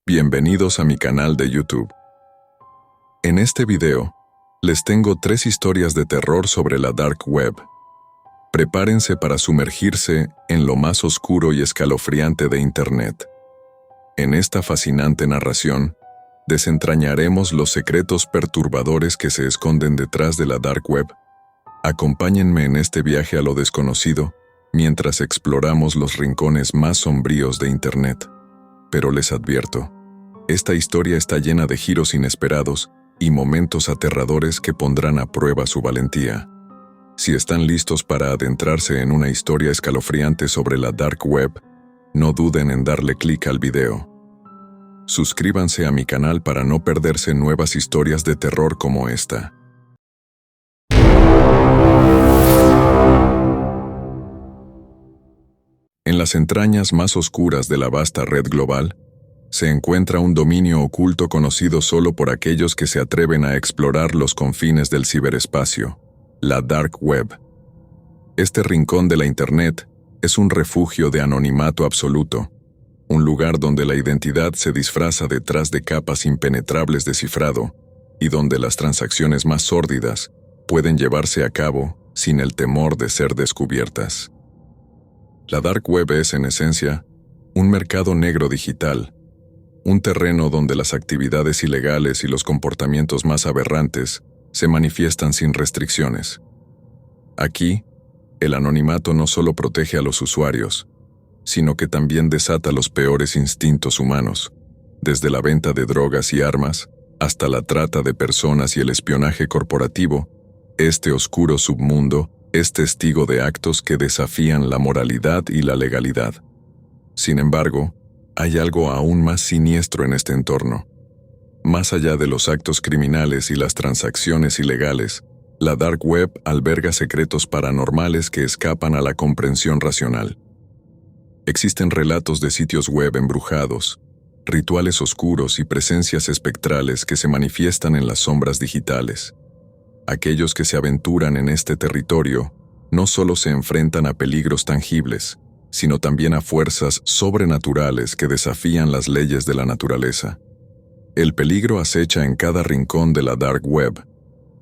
Bienvenidos a mi canal de YouTube. En este video, les tengo 3 historias de terror sobre la Dark Web. Prepárense para sumergirse en lo más oscuro y escalofriante de Internet. En esta fascinante narración, desentrañaremos los secretos perturbadores que se esconden detrás de la Dark Web. Acompáñenme en este viaje a lo desconocido, mientras exploramos los rincones más sombríos de Internet. Pero les advierto, esta historia está llena de giros inesperados y momentos aterradores que pondrán a prueba su valentía. Si están listos para adentrarse en una historia escalofriante sobre la Dark Web, no duden en darle clic al video. Suscríbanse a mi canal para no perderse nuevas historias de terror como esta. En las entrañas más oscuras de la vasta red global, se encuentra un dominio oculto conocido solo por aquellos que se atreven a explorar los confines del ciberespacio, la Dark Web. Este rincón de la Internet es un refugio de anonimato absoluto, un lugar donde la identidad se disfraza detrás de capas impenetrables de cifrado y donde las transacciones más sórdidas pueden llevarse a cabo sin el temor de ser descubiertas. La Dark Web es, en esencia, un mercado negro digital, un terreno donde las actividades ilegales y los comportamientos más aberrantes se manifiestan sin restricciones. Aquí, el anonimato no solo protege a los usuarios, sino que también desata los peores instintos humanos, desde la venta de drogas y armas hasta la trata de personas y el espionaje corporativo. Este oscuro submundo es testigo de actos que desafían la moralidad y la legalidad. Sin embargo, hay algo aún más siniestro en este entorno. Más allá de los actos criminales y las transacciones ilegales, la Dark Web alberga secretos paranormales que escapan a la comprensión racional. Existen relatos de sitios web embrujados, rituales oscuros y presencias espectrales que se manifiestan en las sombras digitales. Aquellos que se aventuran en este territorio no solo se enfrentan a peligros tangibles, sino también a fuerzas sobrenaturales que desafían las leyes de la naturaleza. El peligro acecha en cada rincón de la Dark Web,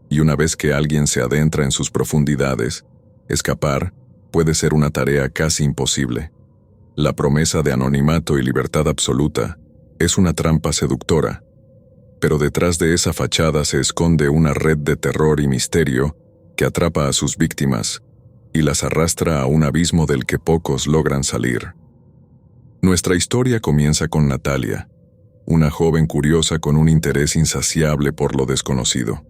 y una vez que alguien se adentra en sus profundidades, escapar puede ser una tarea casi imposible. La promesa de anonimato y libertad absoluta es una trampa seductora, pero detrás de esa fachada se esconde una red de terror y misterio que atrapa a sus víctimas y las arrastra a un abismo del que pocos logran salir. Nuestra historia comienza con Natalia, una joven curiosa con un interés insaciable por lo desconocido.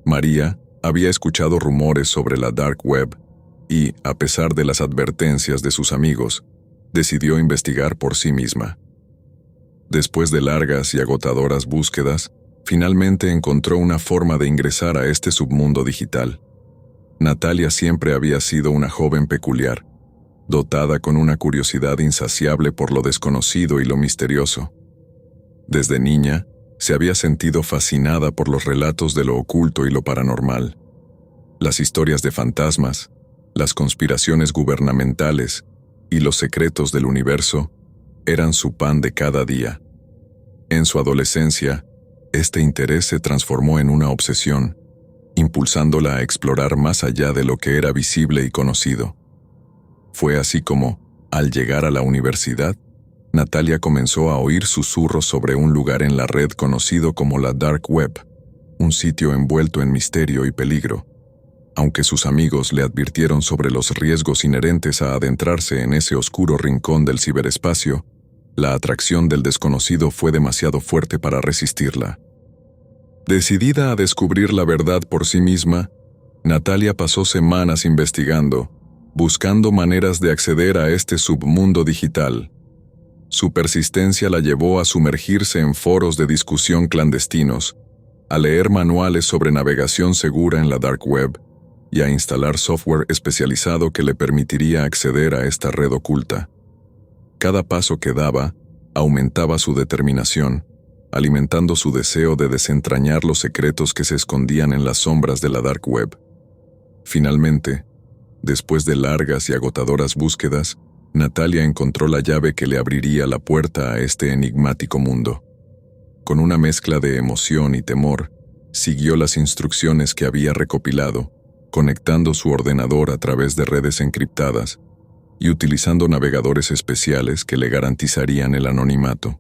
María había escuchado rumores sobre la Dark Web y, a pesar de las advertencias de sus amigos, decidió investigar por sí misma. Después de largas y agotadoras búsquedas, finalmente encontró una forma de ingresar a este submundo digital. Natalia siempre había sido una joven peculiar, dotada con una curiosidad insaciable por lo desconocido y lo misterioso. Desde niña, se había sentido fascinada por los relatos de lo oculto y lo paranormal. Las historias de fantasmas, las conspiraciones gubernamentales y los secretos del universo eran su pan de cada día. En su adolescencia, este interés se transformó en una obsesión, impulsándola a explorar más allá de lo que era visible y conocido. Fue así como, al llegar a la universidad, Natalia comenzó a oír susurros sobre un lugar en la red conocido como la Dark Web, un sitio envuelto en misterio y peligro. Aunque sus amigos le advirtieron sobre los riesgos inherentes a adentrarse en ese oscuro rincón del ciberespacio, la atracción del desconocido fue demasiado fuerte para resistirla. Decidida a descubrir la verdad por sí misma, Natalia pasó semanas investigando, buscando maneras de acceder a este submundo digital. Su persistencia la llevó a sumergirse en foros de discusión clandestinos, a leer manuales sobre navegación segura en la Dark Web y a instalar software especializado que le permitiría acceder a esta red oculta. Cada paso que daba aumentaba su determinación, alimentando su deseo de desentrañar los secretos que se escondían en las sombras de la Dark Web. Finalmente, después de largas y agotadoras búsquedas, Natalia encontró la llave que le abriría la puerta a este enigmático mundo. Con una mezcla de emoción y temor, siguió las instrucciones que había recopilado, conectando su ordenador a través de redes encriptadas y utilizando navegadores especiales que le garantizarían el anonimato.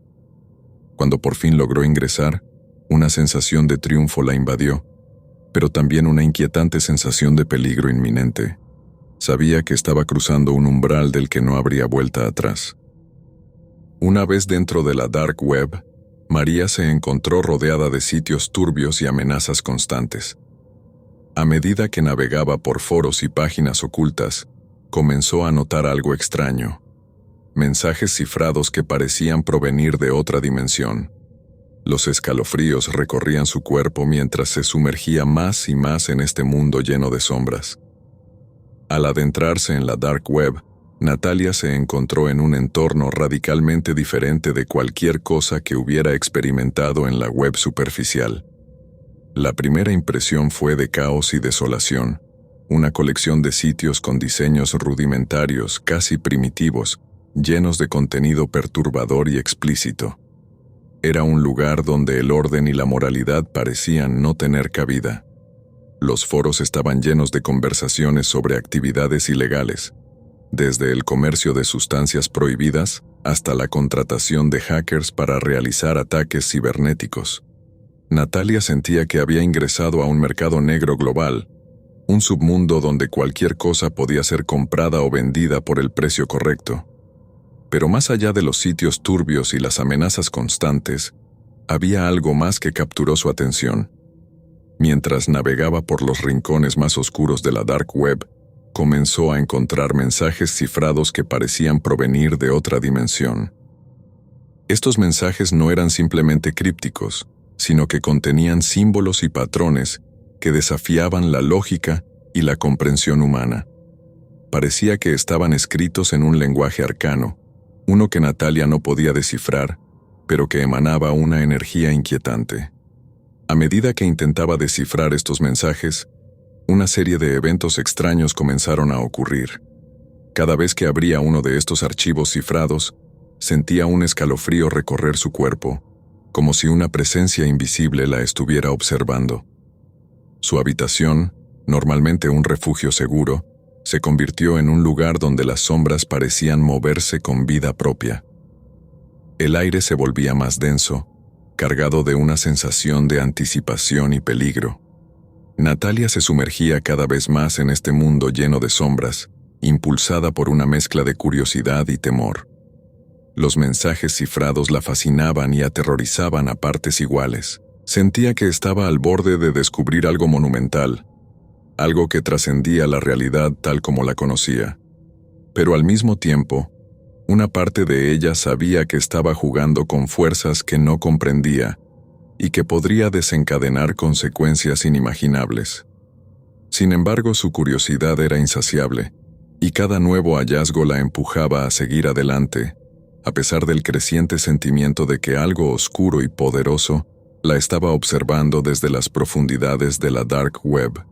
Cuando por fin logró ingresar, una sensación de triunfo la invadió, pero también una inquietante sensación de peligro inminente. Sabía que estaba cruzando un umbral del que no habría vuelta atrás. Una vez dentro de la Dark Web, María se encontró rodeada de sitios turbios y amenazas constantes. A medida que navegaba por foros y páginas ocultas, comenzó a notar algo extraño. Mensajes cifrados que parecían provenir de otra dimensión. Los escalofríos recorrían su cuerpo mientras se sumergía más y más en este mundo lleno de sombras. Al adentrarse en la Dark Web, Natalia se encontró en un entorno radicalmente diferente de cualquier cosa que hubiera experimentado en la web superficial. La primera impresión fue de caos y desolación, una colección de sitios con diseños rudimentarios, casi primitivos, llenos de contenido perturbador y explícito. Era un lugar donde el orden y la moralidad parecían no tener cabida. Los foros estaban llenos de conversaciones sobre actividades ilegales, desde el comercio de sustancias prohibidas hasta la contratación de hackers para realizar ataques cibernéticos. Natalia sentía que había ingresado a un mercado negro global, un submundo donde cualquier cosa podía ser comprada o vendida por el precio correcto. Pero más allá de los sitios turbios y las amenazas constantes, había algo más que capturó su atención. Mientras navegaba por los rincones más oscuros de la Dark Web, comenzó a encontrar mensajes cifrados que parecían provenir de otra dimensión. Estos mensajes no eran simplemente crípticos, sino que contenían símbolos y patrones que desafiaban la lógica y la comprensión humana. Parecía que estaban escritos en un lenguaje arcano, uno que Natalia no podía descifrar, pero que emanaba una energía inquietante. A medida que intentaba descifrar estos mensajes, una serie de eventos extraños comenzaron a ocurrir. Cada vez que abría uno de estos archivos cifrados, sentía un escalofrío recorrer su cuerpo, como si una presencia invisible la estuviera observando. Su habitación, normalmente un refugio seguro, se convirtió en un lugar donde las sombras parecían moverse con vida propia. El aire se volvía más denso, cargado de una sensación de anticipación y peligro. Natalia se sumergía cada vez más en este mundo lleno de sombras, impulsada por una mezcla de curiosidad y temor. Los mensajes cifrados la fascinaban y aterrorizaban a partes iguales. Sentía que estaba al borde de descubrir algo monumental, algo que trascendía la realidad tal como la conocía. Pero al mismo tiempo, una parte de ella sabía que estaba jugando con fuerzas que no comprendía y que podría desencadenar consecuencias inimaginables. Sin embargo, su curiosidad era insaciable, y cada nuevo hallazgo la empujaba a seguir adelante, a pesar del creciente sentimiento de que algo oscuro y poderoso la estaba observando desde las profundidades de la Dark Web.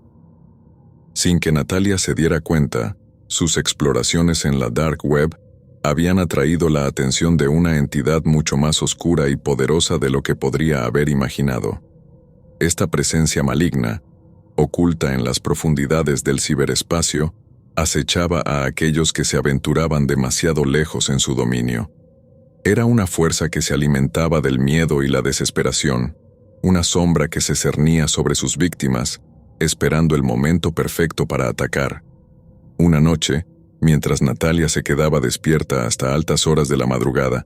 Sin que Natalia se diera cuenta, sus exploraciones en la Dark Web habían atraído la atención de una entidad mucho más oscura y poderosa de lo que podría haber imaginado. Esta presencia maligna, oculta en las profundidades del ciberespacio, acechaba a aquellos que se aventuraban demasiado lejos en su dominio. Era una fuerza que se alimentaba del miedo y la desesperación, una sombra que se cernía sobre sus víctimas, esperando el momento perfecto para atacar. Una noche, mientras Natalia se quedaba despierta hasta altas horas de la madrugada,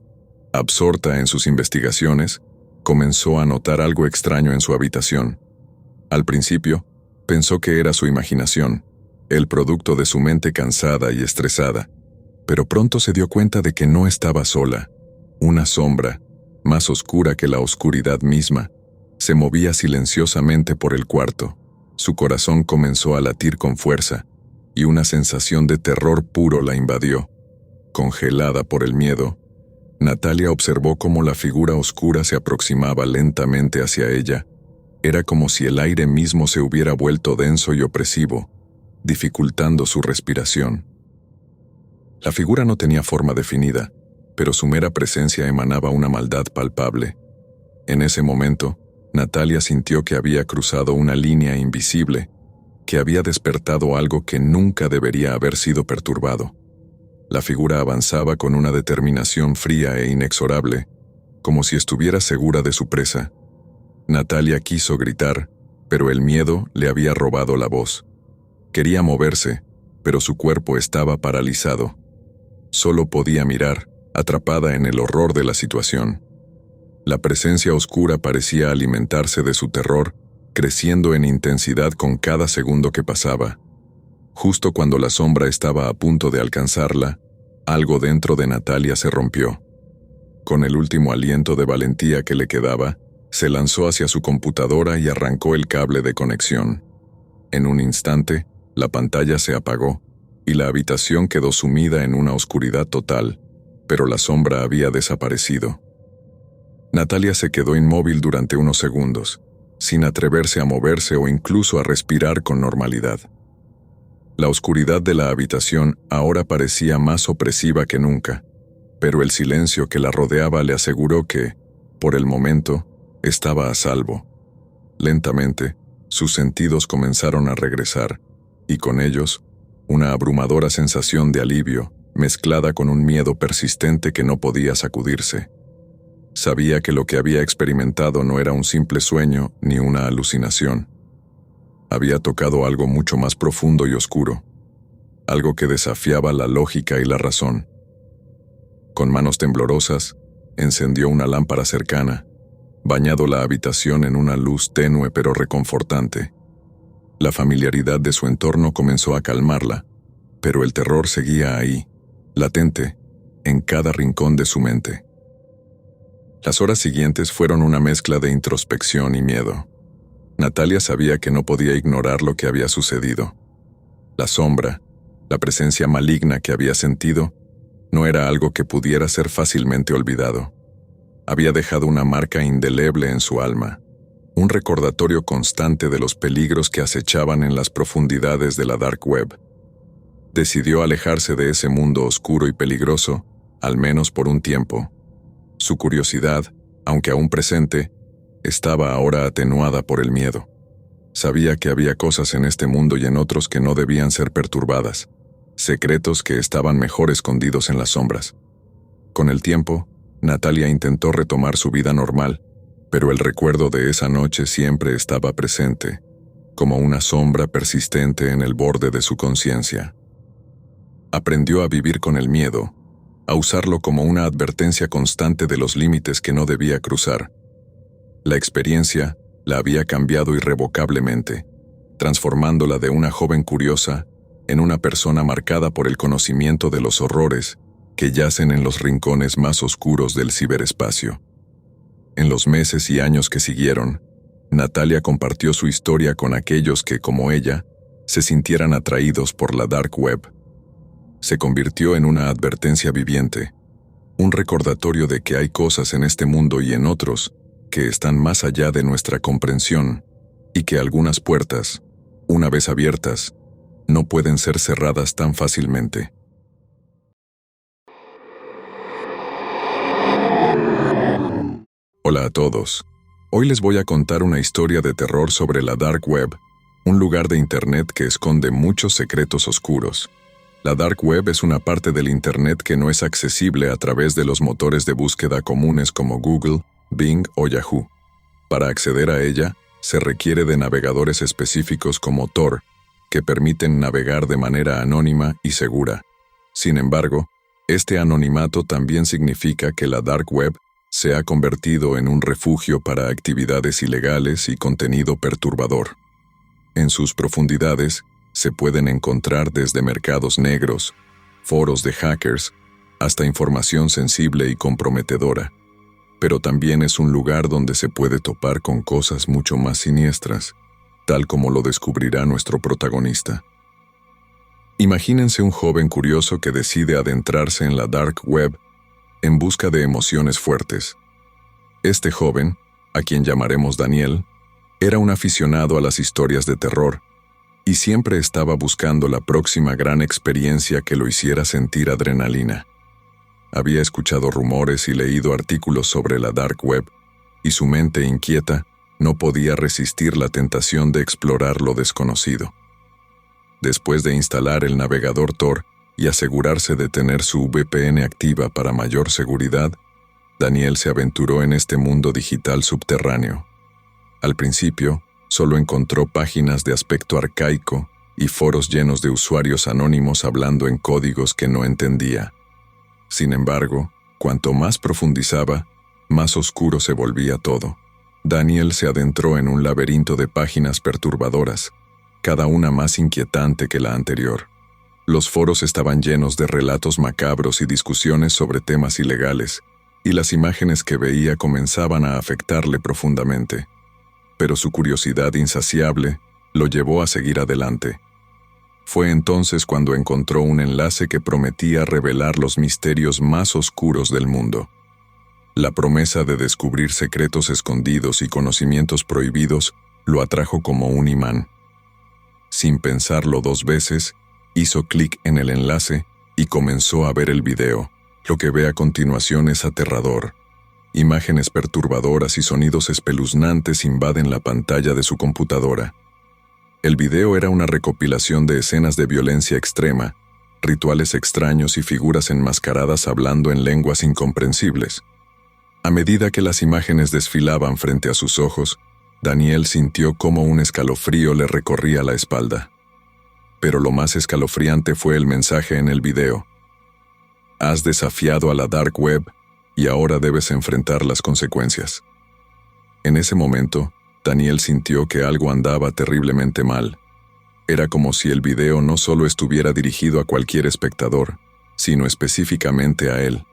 absorta en sus investigaciones, comenzó a notar algo extraño en su habitación. Al principio, pensó que era su imaginación, el producto de su mente cansada y estresada, pero pronto se dio cuenta de que no estaba sola. Una sombra, más oscura que la oscuridad misma, se movía silenciosamente por el cuarto. Su corazón comenzó a latir con fuerza, y una sensación de terror puro la invadió. Congelada por el miedo, Natalia observó cómo la figura oscura se aproximaba lentamente hacia ella. Era como si el aire mismo se hubiera vuelto denso y opresivo, dificultando su respiración. La figura no tenía forma definida, pero su mera presencia emanaba una maldad palpable. En ese momento, Natalia sintió que había cruzado una línea invisible, que había despertado algo que nunca debería haber sido perturbado. La figura avanzaba con una determinación fría e inexorable, como si estuviera segura de su presa. Natalia quiso gritar, pero el miedo le había robado la voz. Quería moverse, pero su cuerpo estaba paralizado. Solo podía mirar, atrapada en el horror de la situación. La presencia oscura parecía alimentarse de su terror, creciendo en intensidad con cada segundo que pasaba. Justo cuando la sombra estaba a punto de alcanzarla, algo dentro de Natalia se rompió. Con el último aliento de valentía que le quedaba, se lanzó hacia su computadora y arrancó el cable de conexión. En un instante, la pantalla se apagó y la habitación quedó sumida en una oscuridad total, pero la sombra había desaparecido. Natalia se quedó inmóvil durante unos segundos, sin atreverse a moverse o incluso a respirar con normalidad. La oscuridad de la habitación ahora parecía más opresiva que nunca, pero el silencio que la rodeaba le aseguró que, por el momento, estaba a salvo. Lentamente, sus sentidos comenzaron a regresar, y con ellos, una abrumadora sensación de alivio, mezclada con un miedo persistente que no podía sacudirse. Sabía que lo que había experimentado no era un simple sueño ni una alucinación. Había tocado algo mucho más profundo y oscuro, algo que desafiaba la lógica y la razón. Con manos temblorosas, encendió una lámpara cercana, bañando la habitación en una luz tenue pero reconfortante. La familiaridad de su entorno comenzó a calmarla, pero el terror seguía ahí, latente, en cada rincón de su mente. Las horas siguientes fueron una mezcla de introspección y miedo. Natalia sabía que no podía ignorar lo que había sucedido. La sombra, la presencia maligna que había sentido, no era algo que pudiera ser fácilmente olvidado. Había dejado una marca indeleble en su alma, un recordatorio constante de los peligros que acechaban en las profundidades de la dark web. Decidió alejarse de ese mundo oscuro y peligroso, al menos por un tiempo. Su curiosidad, aunque aún presente, estaba ahora atenuada por el miedo. Sabía que había cosas en este mundo y en otros que no debían ser perturbadas, secretos que estaban mejor escondidos en las sombras. Con el tiempo, Natalia intentó retomar su vida normal, pero el recuerdo de esa noche siempre estaba presente, como una sombra persistente en el borde de su conciencia. Aprendió a vivir con el miedo, a usarlo como una advertencia constante de los límites que no debía cruzar. La experiencia la había cambiado irrevocablemente, transformándola de una joven curiosa en una persona marcada por el conocimiento de los horrores que yacen en los rincones más oscuros del ciberespacio. En los meses y años que siguieron, Natalia compartió su historia con aquellos que, como ella, se sintieran atraídos por la dark web. Se convirtió en una advertencia viviente, un recordatorio de que hay cosas en este mundo y en otros que están más allá de nuestra comprensión y que algunas puertas, una vez abiertas, no pueden ser cerradas tan fácilmente. Hola a todos. Hoy les voy a contar una historia de terror sobre la dark web, un lugar de internet que esconde muchos secretos oscuros. La dark web es una parte del internet que no es accesible a través de los motores de búsqueda comunes como Google, Bing o Yahoo. Para acceder a ella, se requiere de navegadores específicos como Tor, que permiten navegar de manera anónima y segura. Sin embargo, este anonimato también significa que la dark web se ha convertido en un refugio para actividades ilegales y contenido perturbador. En sus profundidades, se pueden encontrar desde mercados negros, foros de hackers, hasta información sensible y comprometedora. Pero también es un lugar donde se puede topar con cosas mucho más siniestras, tal como lo descubrirá nuestro protagonista. Imagínense un joven curioso que decide adentrarse en la dark web en busca de emociones fuertes. Este joven, a quien llamaremos Daniel, era un aficionado a las historias de terror, y siempre estaba buscando la próxima gran experiencia que lo hiciera sentir adrenalina. Había escuchado rumores y leído artículos sobre la Dark Web, y su mente inquieta no podía resistir la tentación de explorar lo desconocido. Después de instalar el navegador Tor y asegurarse de tener su VPN activa para mayor seguridad, Daniel se aventuró en este mundo digital subterráneo. Al principio, solo encontró páginas de aspecto arcaico y foros llenos de usuarios anónimos hablando en códigos que no entendía. Sin embargo, cuanto más profundizaba, más oscuro se volvía todo. Daniel se adentró en un laberinto de páginas perturbadoras, cada una más inquietante que la anterior. Los foros estaban llenos de relatos macabros y discusiones sobre temas ilegales, y las imágenes que veía comenzaban a afectarle profundamente. Pero su curiosidad insaciable lo llevó a seguir adelante. Fue entonces cuando encontró un enlace que prometía revelar los misterios más oscuros del mundo. La promesa de descubrir secretos escondidos y conocimientos prohibidos lo atrajo como un imán. Sin pensarlo dos veces, hizo clic en el enlace y comenzó a ver el video. Lo que ve a continuación es aterrador. Imágenes perturbadoras y sonidos espeluznantes invaden la pantalla de su computadora. El video era una recopilación de escenas de violencia extrema, rituales extraños y figuras enmascaradas hablando en lenguas incomprensibles. A medida que las imágenes desfilaban frente a sus ojos, Daniel sintió cómo un escalofrío le recorría la espalda. Pero lo más escalofriante fue el mensaje en el video. Has desafiado a la Dark Web y ahora debes enfrentar las consecuencias. En ese momento, Daniel sintió que algo andaba terriblemente mal. Era como si el video no solo estuviera dirigido a cualquier espectador, sino específicamente a él.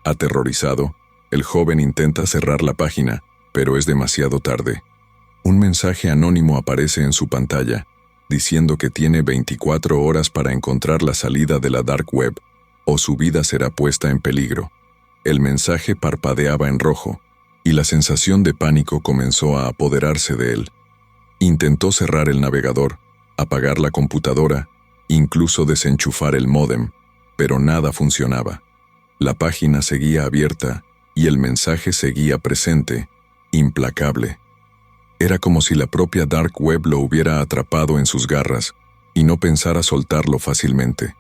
Aterrorizado, el joven intenta cerrar la página, pero es demasiado tarde. Un mensaje anónimo aparece en su pantalla, diciendo que tiene 24 horas para encontrar la salida de la Dark Web, o su vida será puesta en peligro. El mensaje parpadeaba en rojo, y la sensación de pánico comenzó a apoderarse de él. Intentó cerrar el navegador, apagar la computadora, incluso desenchufar el módem, pero nada funcionaba. La página seguía abierta, y el mensaje seguía presente, implacable. Era como si la propia Dark Web lo hubiera atrapado en sus garras, y no pensara soltarlo fácilmente.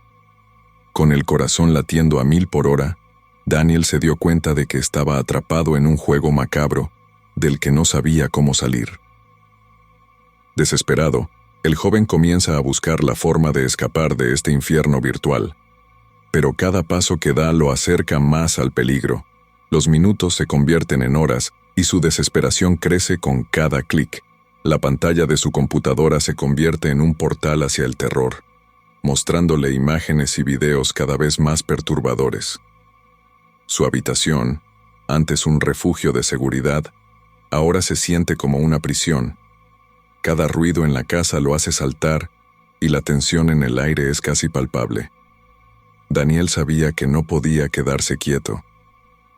Con el corazón latiendo a 1000 por hora, Daniel se dio cuenta de que estaba atrapado en un juego macabro, del que no sabía cómo salir. Desesperado, el joven comienza a buscar la forma de escapar de este infierno virtual. Pero cada paso que da lo acerca más al peligro. Los minutos se convierten en horas, y su desesperación crece con cada clic. La pantalla de su computadora se convierte en un portal hacia el terror, mostrándole imágenes y videos cada vez más perturbadores. Su habitación, antes un refugio de seguridad, ahora se siente como una prisión. Cada ruido en la casa lo hace saltar, y la tensión en el aire es casi palpable. Daniel sabía que no podía quedarse quieto.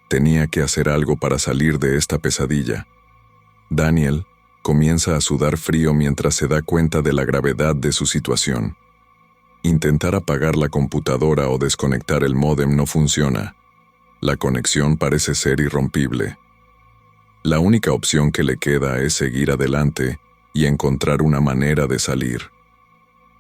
Tenía que hacer algo para salir de esta pesadilla. Daniel comienza a sudar frío mientras se da cuenta de la gravedad de su situación. Intentar apagar la computadora o desconectar el módem no funciona. La conexión parece ser irrompible. La única opción que le queda es seguir adelante y encontrar una manera de salir.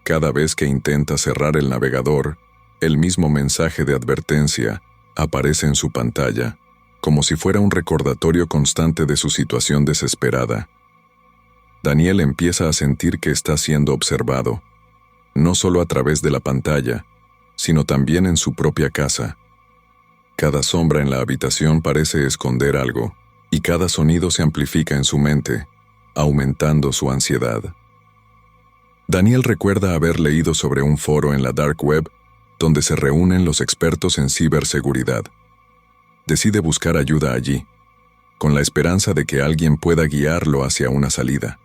Cada vez que intenta cerrar el navegador, el mismo mensaje de advertencia aparece en su pantalla, como si fuera un recordatorio constante de su situación desesperada. Daniel empieza a sentir que está siendo observado, no solo a través de la pantalla, sino también en su propia casa. Cada sombra en la habitación parece esconder algo, y cada sonido se amplifica en su mente, aumentando su ansiedad. Daniel recuerda haber leído sobre un foro en la Dark Web donde se reúnen los expertos en ciberseguridad. Decide buscar ayuda allí, con la esperanza de que alguien pueda guiarlo hacia una salida.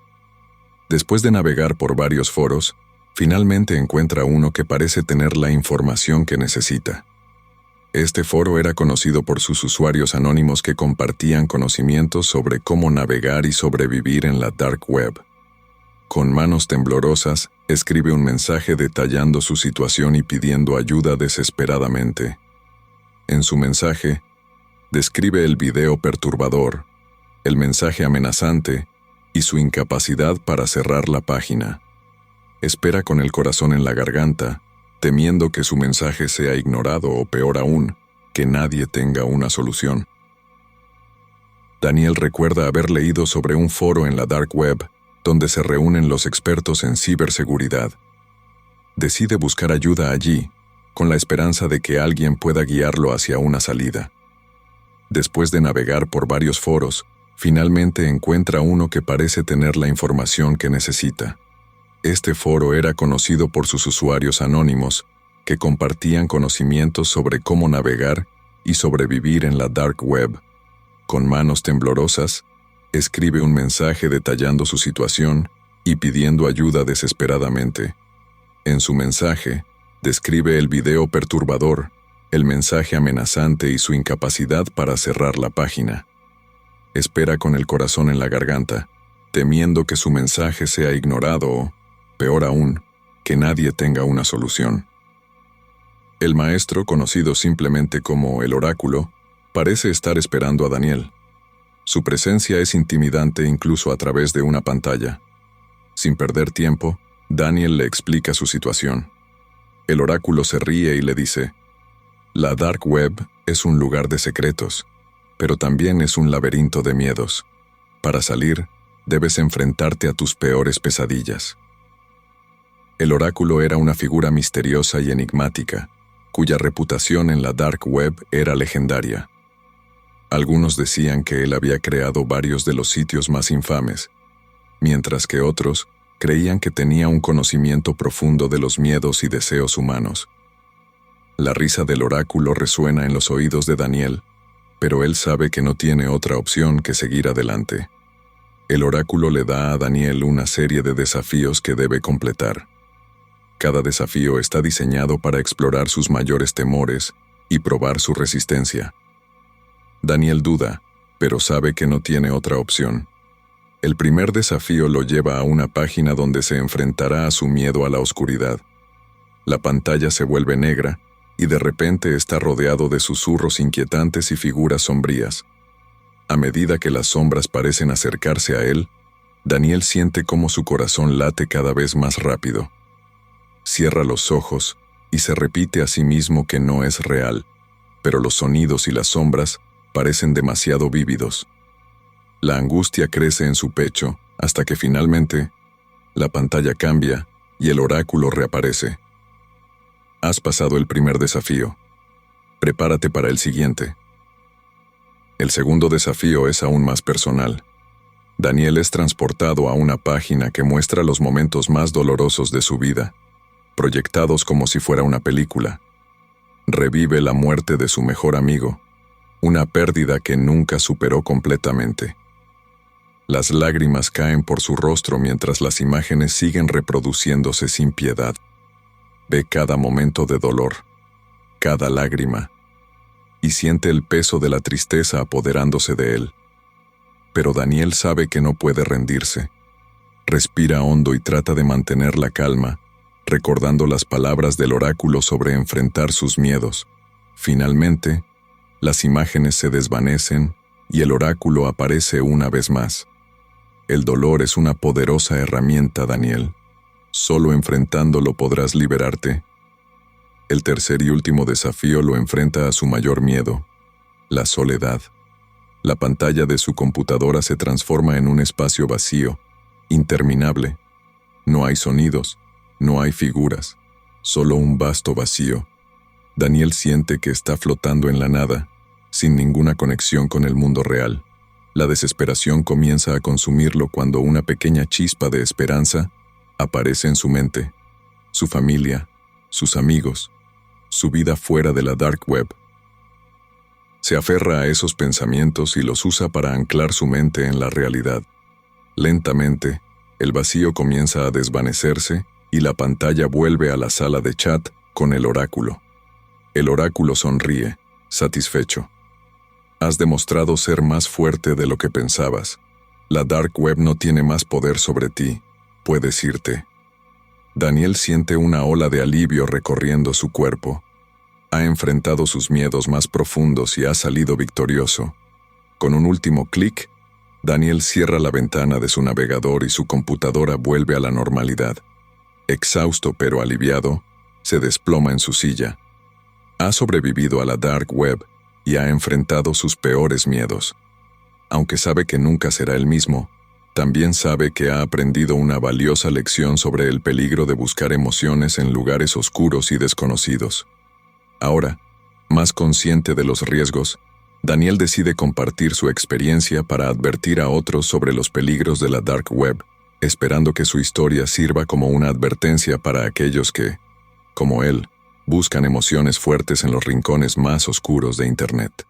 Después de navegar por varios foros, finalmente encuentra uno que parece tener la información que necesita. Este foro era conocido por sus usuarios anónimos que compartían conocimientos sobre cómo navegar y sobrevivir en la Dark Web. Con manos temblorosas, escribe un mensaje detallando su situación y pidiendo ayuda desesperadamente. En su mensaje, describe el video perturbador, el mensaje amenazante y su incapacidad para cerrar la página. Espera con el corazón en la garganta, temiendo que su mensaje sea ignorado o, peor aún, que nadie tenga una solución. Daniel recuerda haber leído sobre un foro en la Dark Web donde se reúnen los expertos en ciberseguridad. Decide buscar ayuda allí, con la esperanza de que alguien pueda guiarlo hacia una salida. Después de navegar por varios foros, finalmente encuentra uno que parece tener la información que necesita. Este foro era conocido por sus usuarios anónimos, que compartían conocimientos sobre cómo navegar y sobrevivir en la Dark Web. Con manos temblorosas, escribe un mensaje detallando su situación y pidiendo ayuda desesperadamente. En su mensaje, describe el video perturbador, el mensaje amenazante y su incapacidad para cerrar la página. Espera con el corazón en la garganta, temiendo que su mensaje sea ignorado o, peor aún, que nadie tenga una solución. El maestro, conocido simplemente como el Oráculo, parece estar esperando a Daniel. Su presencia es intimidante incluso a través de una pantalla. Sin perder tiempo, Daniel le explica su situación. El oráculo se ríe y le dice: «La Dark Web es un lugar de secretos, pero también es un laberinto de miedos. Para salir, debes enfrentarte a tus peores pesadillas». El oráculo era una figura misteriosa y enigmática, cuya reputación en la Dark Web era legendaria. Algunos decían que él había creado varios de los sitios más infames, mientras que otros creían que tenía un conocimiento profundo de los miedos y deseos humanos. La risa del oráculo resuena en los oídos de Daniel, pero él sabe que no tiene otra opción que seguir adelante. El oráculo le da a Daniel una serie de desafíos que debe completar. Cada desafío está diseñado para explorar sus mayores temores y probar su resistencia. Daniel duda, pero sabe que no tiene otra opción. El primer desafío lo lleva a una página donde se enfrentará a su miedo a la oscuridad. La pantalla se vuelve negra y de repente está rodeado de susurros inquietantes y figuras sombrías. A medida que las sombras parecen acercarse a él, Daniel siente cómo su corazón late cada vez más rápido. Cierra los ojos y se repite a sí mismo que no es real, pero los sonidos y las sombras parecen demasiado vívidos. La angustia crece en su pecho hasta que finalmente la pantalla cambia y el oráculo reaparece. Has pasado el primer desafío. Prepárate para el siguiente. El segundo desafío es aún más personal. Daniel es transportado a una página que muestra los momentos más dolorosos de su vida, proyectados como si fuera una película. Revive la muerte de su mejor amigo, una pérdida que nunca superó completamente. Las lágrimas caen por su rostro mientras las imágenes siguen reproduciéndose sin piedad. Ve cada momento de dolor, cada lágrima, y siente el peso de la tristeza apoderándose de él. Pero Daniel sabe que no puede rendirse. Respira hondo y trata de mantener la calma, recordando las palabras del oráculo sobre enfrentar sus miedos. Finalmente, las imágenes se desvanecen y el oráculo aparece una vez más. El dolor es una poderosa herramienta, Daniel. Solo enfrentándolo podrás liberarte. El tercer y último desafío lo enfrenta a su mayor miedo, la soledad. La pantalla de su computadora se transforma en un espacio vacío, interminable. No hay sonidos, no hay figuras, solo un vasto vacío. Daniel siente que está flotando en la nada, sin ninguna conexión con el mundo real. La desesperación comienza a consumirlo cuando una pequeña chispa de esperanza aparece en su mente. Su familia, sus amigos, su vida fuera de la Dark Web. Se aferra a esos pensamientos y los usa para anclar su mente en la realidad. Lentamente, el vacío comienza a desvanecerse y la pantalla vuelve a la sala de chat con el oráculo. El oráculo sonríe, satisfecho. Has demostrado ser más fuerte de lo que pensabas. La Dark Web no tiene más poder sobre ti. puedes irte. Daniel siente una ola de alivio recorriendo su cuerpo. Ha enfrentado sus miedos más profundos y ha salido victorioso. Con un último clic, Daniel cierra la ventana de su navegador y su computadora vuelve a la normalidad. Exhausto pero aliviado, se desploma en su silla. Ha sobrevivido a la dark web y ha enfrentado sus peores miedos. Aunque sabe que nunca será el mismo, también sabe que ha aprendido una valiosa lección sobre el peligro de buscar emociones en lugares oscuros y desconocidos. Ahora, más consciente de los riesgos, Daniel decide compartir su experiencia para advertir a otros sobre los peligros de la dark web, esperando que su historia sirva como una advertencia para aquellos que, como él, buscan emociones fuertes en los rincones más oscuros de Internet.